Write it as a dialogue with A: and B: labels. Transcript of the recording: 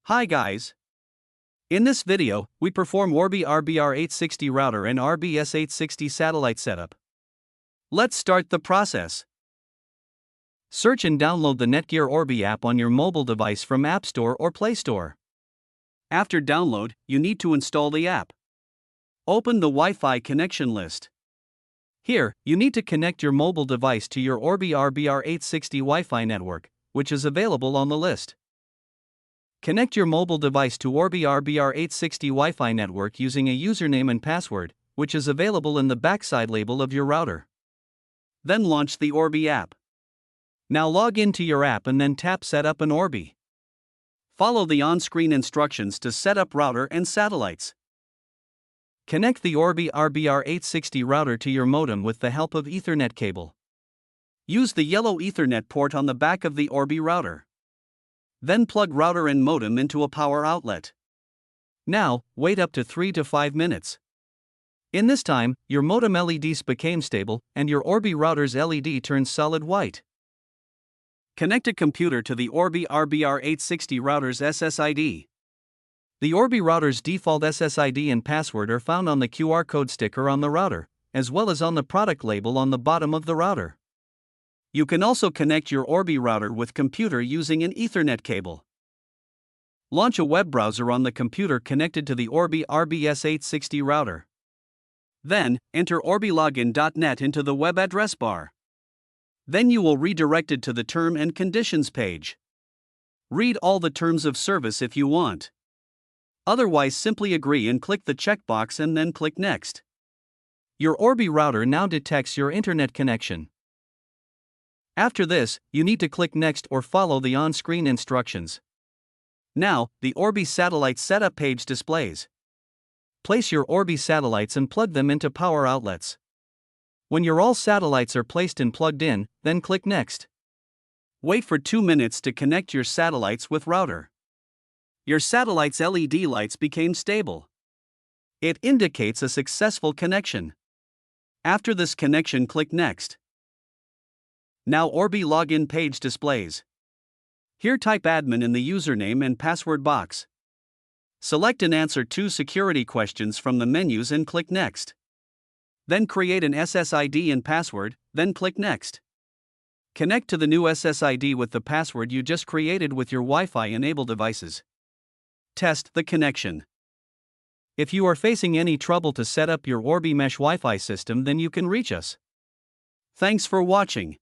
A: Hi guys! In this video, we perform Orbi RBR860 router and RBS860 satellite setup. Let's start the process. Search and download the Netgear Orbi app on your mobile device from App Store or Play Store. After download, you need to install the app. Open the Wi-Fi connection list. Here, you need to connect your mobile device to your Orbi RBR860 Wi-Fi network, which is available on the list. Connect your mobile device to Orbi RBR860 Wi-Fi network using a username and password, which is available in the backside label of your router. Then launch the Orbi app. Now log into your app and then tap Set up an Orbi. Follow the on-screen instructions to set up router and satellites. Connect the Orbi RBR860 router to your modem with the help of Ethernet cable. Use the yellow Ethernet port on the back of the Orbi router. Then plug router and modem into a power outlet. Now, wait up to 3 to 5 minutes. In this time, your modem LEDs became stable, and your Orbi router's LED turns solid white. Connect a computer to the Orbi RBR860 router's SSID. The Orbi router's default SSID and password are found on the QR code sticker on the router, as well as on the product label on the bottom of the router. You can also connect your Orbi router with computer using an Ethernet cable. Launch a web browser on the computer connected to the Orbi RBS860 router. Then, enter orbilogin.net into the web address bar. Then you will redirected to the Term and Conditions page. Read all the terms of service if you want. Otherwise, simply agree and click the checkbox and then click Next. Your Orbi router now detects your internet connection. After this, you need to click Next or follow the on-screen instructions. Now, the Orbi satellite setup page displays. Place your Orbi satellites and plug them into power outlets. When your all satellites are placed and plugged in, then click Next. Wait for 2 minutes to connect your satellites with router. Your satellite's LED lights became stable. It indicates a successful connection. After this connection, click Next. Now Orbi login page displays. Here type admin in the username and password box. Select and answer 2 security questions from the menus and click Next. Then create an SSID and password, then click Next. Connect to the new SSID with the password you just created with your Wi-Fi enabled devices. Test the connection. If you are facing any trouble to set up your Orbi Mesh Wi-Fi system, then you can reach us. Thanks for watching.